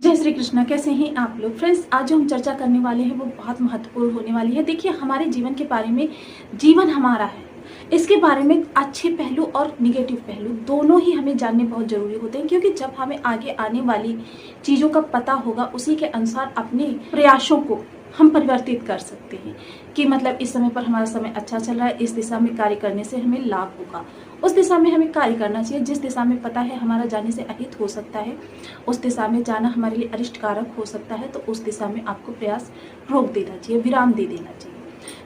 जय श्री कृष्णा। कैसे हैं आप लोग फ्रेंड्स? आज जो हम चर्चा करने वाले हैं वो बहुत महत्वपूर्ण होने वाली है। देखिए, हमारे जीवन के बारे में, जीवन हमारा है, इसके बारे में अच्छे पहलू और निगेटिव पहलू दोनों ही हमें जानने बहुत जरूरी होते हैं, क्योंकि जब हमें आगे आने वाली चीज़ों का पता होगा उसी के अनुसार अपने प्रयासों को हम परिवर्तित कर सकते हैं कि मतलब इस समय पर हमारा समय अच्छा चल रहा है, इस दिशा में कार्य करने से हमें लाभ होगा, उस दिशा में हमें कार्य करना चाहिए। जिस दिशा में पता है हमारा जाने से अहित हो सकता है, उस दिशा में जाना हमारे लिए अरिष्ट कारक हो सकता है, तो उस दिशा में आपको प्रयास रोक देना चाहिए, विराम दे देना चाहिए।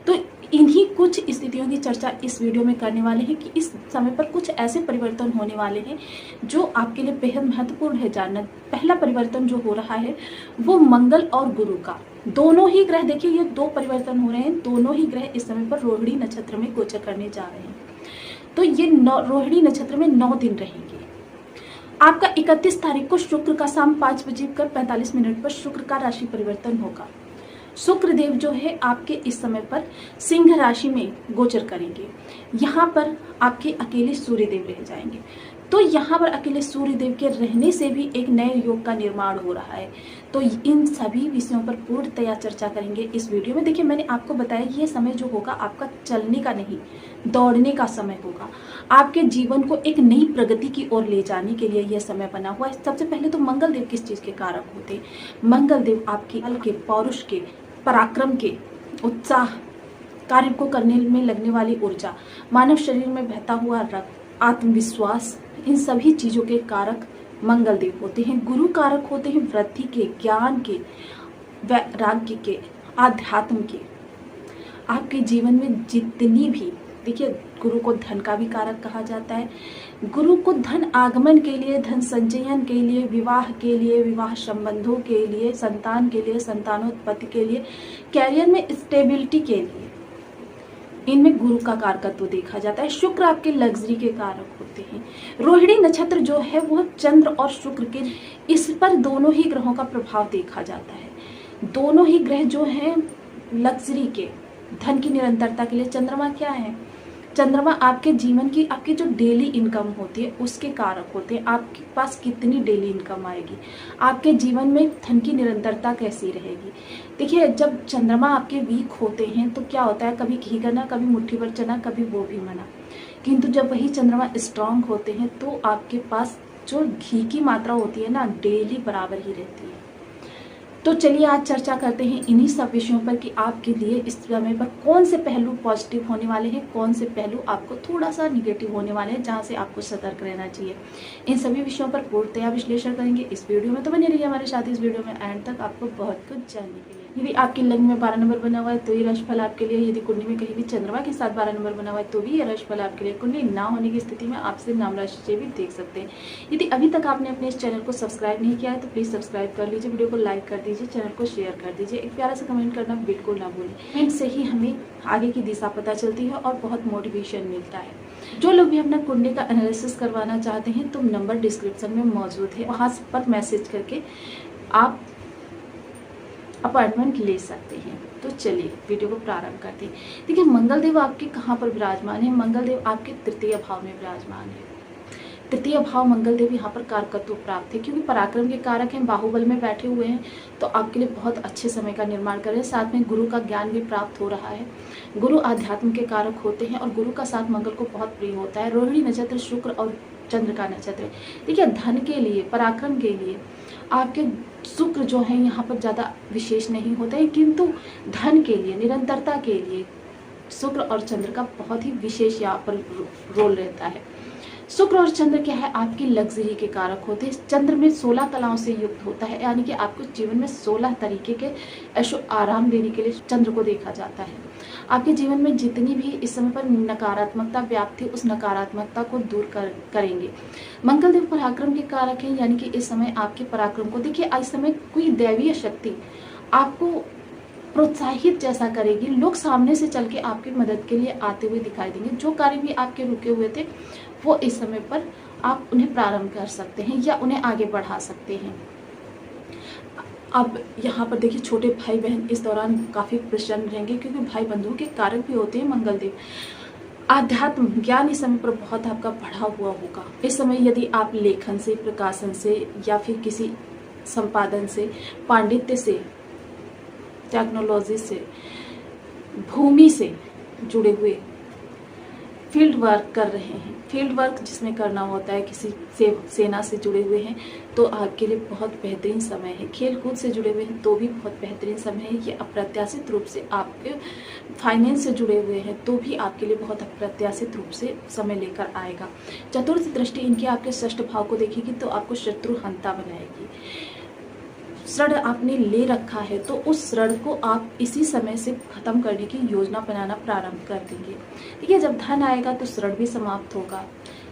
तो इन्हीं कुछ स्थितियों की चर्चा इस वीडियो में करने वाले हैं कि इस समय पर कुछ ऐसे परिवर्तन होने वाले हैं जो आपके लिए बेहद महत्वपूर्ण है जानना। पहला परिवर्तन जो हो रहा है वो मंगल और गुरु का, दोनों ही ग्रह, देखिए ये दो परिवर्तन हो रहे हैं, दोनों ही ग्रह इस समय पर रोहिणी नक्षत्र में गोचर करने जा रहे हैं। तो ये रोहिणी नक्षत्र में 9 दिन रहेंगे। आपका 31 तारीख को शुक्र का शाम 5:45 पर शुक्र का राशि परिवर्तन होगा। शुक्र देव जो है आपके इस समय पर सिंह राशि में गोचर करेंगे। यहाँ पर आपके अकेले सूर्य देव रह जाएंगे। तो यहाँ पर अकेले सूर्य देव के रहने से भी एक नए योग का निर्माण हो रहा है। तो इन सभी विषयों पर पूर्णतया चर्चा करेंगे इस वीडियो में। देखिए, मैंने आपको बताया ये समय जो होगा आपका चलने का नहीं, दौड़ने का समय होगा। आपके जीवन को एक नई प्रगति की ओर ले जाने के लिए यह समय बना हुआ है। सबसे पहले तो मंगल देव किस चीज के कारक होते हैं? मंगल देव आपके बल के, पौरुष के, पराक्रम के, उत्साह, कार्य को करने में लगने वाली ऊर्जा, मानव शरीर में बहता हुआ रक्त, आत्मविश्वास, इन सभी चीजों के कारक मंगल देव होते हैं। गुरु कारक होते हैं वृद्धि के, ज्ञान के, वैराग्य के, आध्यात्म के। आपके जीवन में जितनी भी, देखिए गुरु को धन का भी कारक कहा जाता है। गुरु को धन आगमन के लिए, धन संचयन के लिए, विवाह के लिए, विवाह संबंधों के लिए, संतान के लिए, संतानोत्पत्ति के लिए, कैरियर में स्टेबिलिटी के लिए, इनमें गुरु का कारकत्व देखा जाता है। शुक्र आपके लग्जरी के कारक होते हैं। रोहिणी नक्षत्र जो है वो चंद्र और शुक्र के, इस पर दोनों ही ग्रहों का प्रभाव देखा जाता है। दोनों ही ग्रह जो हैं लग्जरी के, धन की निरंतरता के लिए। चंद्रमा क्या है? चंद्रमा आपके जीवन की, आपकी जो डेली इनकम होती है उसके कारक होते हैं। आपके पास कितनी डेली इनकम आएगी, आपके जीवन में धन की निरंतरता कैसी रहेगी। देखिए, जब चंद्रमा आपके वीक होते हैं तो क्या होता है, कभी घी करना, कभी मुट्ठी भर चना, कभी वो भी मना। किंतु जब वही चंद्रमा स्ट्रांग होते हैं तो आपके पास जो घी की मात्रा होती है ना, डेली बराबर ही रहती है। तो चलिए आज चर्चा करते हैं इन्हीं सब विषयों पर कि आपके लिए इस समय पर कौन से पहलू पॉजिटिव होने वाले हैं, कौन से पहलू आपको थोड़ा सा निगेटिव होने वाले हैं, जहां से आपको सतर्क रहना चाहिए। इन सभी विषयों पर पूर्णतया विश्लेषण करेंगे इस वीडियो में। तो बने रहिए हमारे साथ इस वीडियो में एंड तक, आपको बहुत कुछ जानने के लिए। यदि आपकी लग्न में 12 नंबर बना हुआ है तो ये राशिफल आपके लिए। यदि कुंडली में कहीं भी चंद्रमा के साथ 12 नंबर बना हुआ है तो भी ये राशिफल आपके लिए। कुंडली ना होने की स्थिति में आप सिर्फ नाम राशि से भी देख सकते हैं। यदि अभी तक आपने अपने इस चैनल को सब्सक्राइब नहीं किया है तो प्लीज सब्सक्राइब कर लीजिए, वीडियो को लाइक कर दीजिए, चैनल को शेयर कर दीजिए, एक प्यारा सा कमेंट करना बिल्कुल ना भूलें। कमेंट से ही हमें आगे की दिशा पता चलती है और बहुत मोटिवेशन मिलता है। जो लोग भी अपना कुंडली का एनालिसिस करवाना चाहते हैं तो नंबर डिस्क्रिप्शन में मौजूद है, वहां पर मैसेज करके आप अपॉइंटमेंट ले सकते हैं। तो चलिए वीडियो को प्रारंभ करते हैं। देखिए, मंगल देव आपके कहाँ पर विराजमान है? मंगल देव आपके तृतीय भाव में विराजमान है। तृतीय भाव मंगल देव यहाँ पर कारकत्व प्राप्त है, क्योंकि पराक्रम के कारक हैं, बाहुबल में बैठे हुए हैं, तो आपके लिए बहुत अच्छे समय का निर्माण कर रहे हैं। साथ में गुरु का ज्ञान भी प्राप्त हो रहा है। गुरु आध्यात्म के कारक होते हैं और गुरु का साथ मंगल को बहुत प्रिय होता है। रोहिणी नक्षत्र शुक्र और चंद्र का नक्षत्र है। देखिए, धन के लिए, पराक्रम के लिए आपके शुक्र जो है यहाँ पर ज़्यादा विशेष नहीं होते हैं, किंतु धन के लिए, निरंतरता के लिए शुक्र और चंद्र का बहुत ही विशेष यहाँ पर रोल रहता है। शुक्र और चंद्र क्या है? आपकी लग्जरी के कारक होते हैं। चंद्र में 16 कलाओं से युक्त होता है, यानी कि आपको जीवन में 16 तरीके के ऐशो आराम देने के लिए चंद्र को देखा जाता है। आपके जीवन में जितनी भी इस समय पर नकारात्मकता व्याप्त है उस नकारात्मकता को दूर करेंगे। मंगल देव पराक्रम के कारक हैं, यानी कि इस समय आपके पराक्रम को, देखिए इस समय कोई दैवीय शक्ति आपको प्रोत्साहित जैसा करेगी। लोग सामने से चल के आपकी मदद के लिए आते हुए दिखाई देंगे। जो कार्य भी आपके रुके हुए थे वो इस समय पर आप उन्हें प्रारंभ कर सकते हैं या उन्हें आगे बढ़ा सकते हैं। अब यहाँ पर देखिए, छोटे भाई बहन इस दौरान काफी प्रसन्न रहेंगे, क्योंकि भाई बंधुओं के कारक भी होते हैं मंगल देव। आध्यात्म ज्ञान इस समय पर बहुत आपका बढ़ा हुआ होगा। इस समय यदि आप लेखन से, प्रकाशन से या फिर किसी संपादन से, पांडित्य से, टेक्नोलॉजी से, भूमि से जुड़े हुए फील्ड वर्क कर रहे हैं, फील्ड वर्क जिसमें करना होता है, किसी सेना से जुड़े हुए हैं तो आपके लिए बहुत बेहतरीन समय है। खेल कूद से जुड़े हुए हैं तो भी बहुत बेहतरीन समय है। ये अप्रत्याशित रूप से आपके फाइनेंस से जुड़े हुए हैं तो भी आपके लिए बहुत अप्रत्याशित रूप से समय लेकर आएगा। चतुर्थ दृष्टि इनकी आपके षष्ठ भाव को देखेगी तो आपको शत्रु हंता बनाएगी। ऋण आपने ले रखा है तो उस ऋण को आप इसी समय से खत्म करने की योजना बनाना प्रारंभ कर देंगे। देखिए, जब धन आएगा तो ऋण भी समाप्त होगा,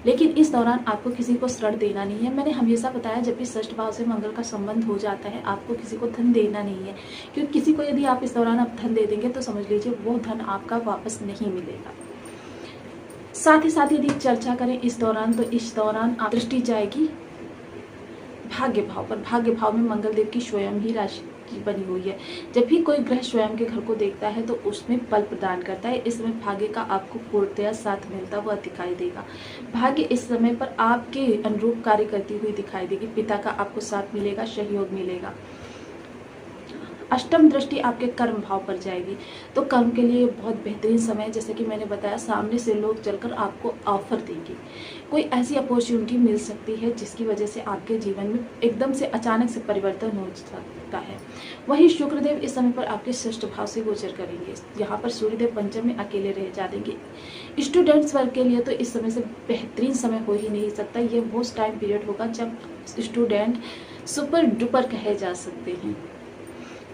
लेकिन इस दौरान आपको किसी को ऋण देना नहीं है। मैंने हमेशा बताया, जब भी षष्ठ भाव से मंगल का संबंध हो जाता है आपको किसी को धन देना नहीं है, क्योंकि किसी को यदि आप इस दौरान आप धन दे देंगे तो समझ लीजिए वो धन आपका वापस नहीं मिलेगा। साथ ही साथ यदि चर्चा करें इस दौरान, तो इस दौरान आप दृष्टि जाएगी भाग्य भाव पर। भाग्य भाव में मंगल देव की स्वयं ही राशि की बनी हुई है। जब भी कोई ग्रह स्वयं के घर को देखता है तो उसमें बल प्रदान करता है। इस समय भाग्य का आपको पूर्णतया साथ मिलता हुआ दिखाई देगा। भाग्य इस समय पर आपके अनुरूप कार्य करती हुई दिखाई देगी। पिता का आपको साथ मिलेगा, सहयोग मिलेगा। अष्टम दृष्टि आपके कर्म भाव पर जाएगी तो कर्म के लिए बहुत बेहतरीन समय है। जैसे कि मैंने बताया, सामने से लोग चलकर आपको ऑफर देंगे, कोई ऐसी अपॉर्चुनिटी मिल सकती है जिसकी वजह से आपके जीवन में एकदम से अचानक से परिवर्तन हो सकता है। वहीं शुक्रदेव इस समय पर आपके षष्ठ भाव से गोचर करेंगे। यहाँ पर सूर्यदेव पंचम में अकेले रह जाएंगे। स्टूडेंट्स वर्ग के लिए तो इस समय से बेहतरीन समय हो ही नहीं सकता। ये वो टाइम पीरियड होगा जब स्टूडेंट सुपर डुपर कहे जा सकते हैं।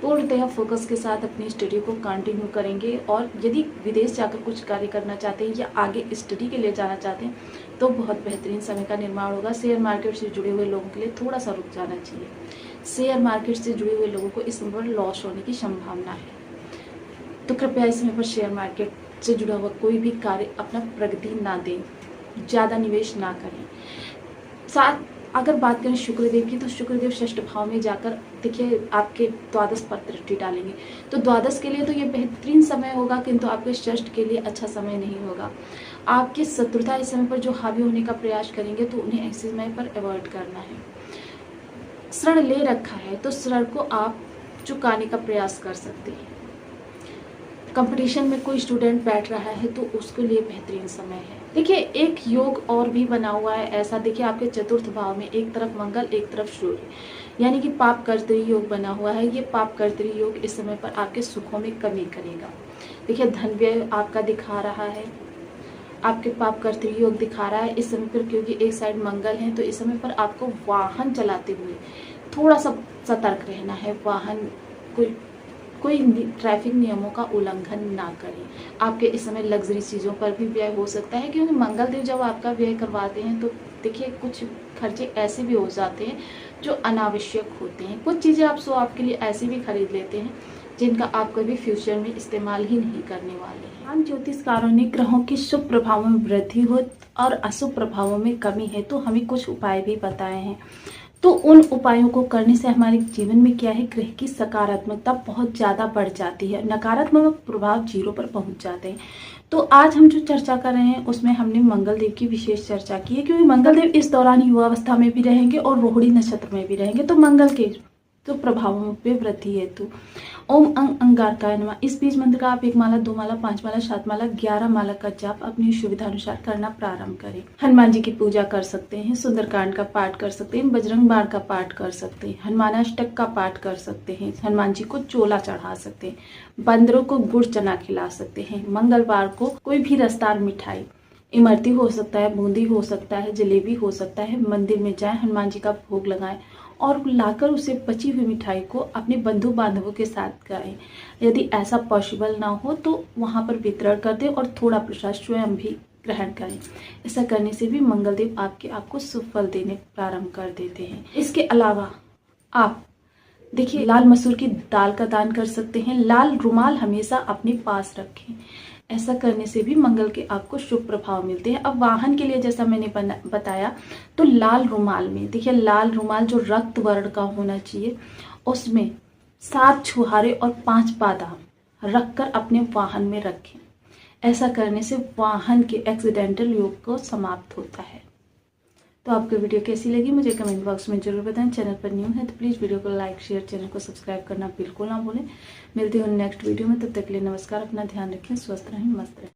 पूर्णतः फोकस के साथ अपनी स्टडी को कंटिन्यू करेंगे और यदि विदेश जाकर कुछ कार्य करना चाहते हैं या आगे स्टडी के लिए जाना चाहते हैं तो बहुत बेहतरीन समय का निर्माण होगा। शेयर मार्केट से जुड़े हुए लोगों के लिए थोड़ा सा रुक जाना चाहिए। शेयर मार्केट से जुड़े हुए लोगों को इस समय पर लॉस होने की संभावना है, तो कृपया इस समय पर शेयर मार्केट से जुड़ा हुआ कोई भी कार्य अपना प्रगति ना दें, ज़्यादा निवेश ना करें। साथ अगर बात करें शुक्रदेव की, तो शुक्रदेव षष्ठ भाव में जाकर देखिए आपके द्वादश पर दृष्टि डालेंगे। तो द्वादश के लिए तो ये बेहतरीन समय होगा, किंतु आपके षष्ठ के लिए अच्छा समय नहीं होगा। आपकी शत्रुता इस समय पर जो हावी होने का प्रयास करेंगे तो उन्हें ऐसे समय पर अवॉइड करना है। ऋण ले रखा है तो ऋण को आप चुकाने का प्रयास कर सकते हैं। कंपटीशन में कोई स्टूडेंट बैठ रहा है तो उसके लिए बेहतरीन समय है। देखिए, एक योग और भी बना हुआ है ऐसा। देखिए, आपके चतुर्थ भाव में एक तरफ मंगल एक तरफ सूर्य, यानी कि पाप कर्तरी योग बना हुआ है। ये पाप कर्तरी योग इस समय पर आपके सुखों में कमी करेगा। देखिए, धन व्यय आपका दिखा रहा है, आपके पाप कर्तरी योग दिखा रहा है इस समय पर, क्योंकि एक साइड मंगल है। तो इस समय पर आपको वाहन चलाते हुए थोड़ा सा सतर्क रहना है। वाहन कोई ट्रैफिक नियमों का उल्लंघन ना करें। आपके इस समय लग्जरी चीज़ों पर भी व्यय हो सकता है, क्योंकि मंगल देव जब आपका व्यय करवाते हैं तो देखिए कुछ खर्चे ऐसे भी हो जाते हैं जो अनावश्यक होते हैं। कुछ चीज़ें आप आपके लिए ऐसी भी खरीद लेते हैं जिनका आप कभी फ्यूचर में इस्तेमाल ही नहीं करने वाले हैं। हम ज्योतिषकारों ने ग्रहों के शुभ प्रभावों में वृद्धि हो और अशुभ प्रभावों में कमी है तो हमें कुछ उपाय भी बताए हैं। तो उन उपायों को करने से हमारे जीवन में क्या है, ग्रह की सकारात्मकता बहुत ज़्यादा बढ़ जाती है, नकारात्मक प्रभाव 0 पर पहुंच जाते हैं। तो आज हम जो चर्चा कर रहे हैं उसमें हमने मंगल देव की विशेष चर्चा की है, क्योंकि मंगल देव इस दौरान युवावस्था में भी रहेंगे और रोहिणी नक्षत्र में भी रहेंगे। तो मंगल के तो प्रभावों पे वृद्धि हेतु ओम अंगारकाय नमः इस बीज मंत्र का आप 1 माला 2 माला 5 माला 7 माला 11 माला का जाप अपनी सुविधा अनुसार करना प्रारंभ करें। हनुमान जी की पूजा कर सकते हैं, सुंदरकांड का पाठ कर सकते हैं, बजरंग बाण का पाठ कर सकते हैं, हनुमानाष्टक का पाठ कर सकते हैं, हनुमान जी को चोला चढ़ा सकते हैं, बंदरों को गुड़ चना खिला सकते हैं। मंगलवार को कोई भी रसदार मिठाई, इमरती हो सकता है, बूंदी हो सकता है, जलेबी हो सकता है, मंदिर में जाएं, हनुमान जी का भोग लगाएं और लाकर उसे बची हुई मिठाई को अपने बंधु बांधवों के साथ खाएं। यदि ऐसा पॉसिबल ना हो तो वहां पर वितरण कर दें और थोड़ा प्रसाद स्वयं भी ग्रहण करें। ऐसा करने से भी मंगलदेव आपको शुभ फल देने प्रारंभ कर देते हैं। इसके अलावा आप देखिए लाल मसूर की दाल का दान कर सकते हैं। लाल रुमाल हमेशा अपने पास रखें। ऐसा करने से भी मंगल के आपको शुभ प्रभाव मिलते हैं। अब वाहन के लिए जैसा मैंने बताया, तो लाल रुमाल में देखिए, लाल रुमाल जो रक्त वर्ण का होना चाहिए उसमें 7 छुहारे और 5 बादाम रखकर अपने वाहन में रखें। ऐसा करने से वाहन के एक्सीडेंटल योग को समाप्त होता है। तो आपको वीडियो कैसी लगी मुझे कमेंट बॉक्स में जरूर बताएं। चैनल पर न्यू है तो प्लीज़ वीडियो को लाइक शेयर, चैनल को सब्सक्राइब करना बिल्कुल ना भूलें। मिलते हैं नेक्स्ट वीडियो में, तब तक के लिए नमस्कार। अपना ध्यान रखें, स्वस्थ रहें, मस्त रहें।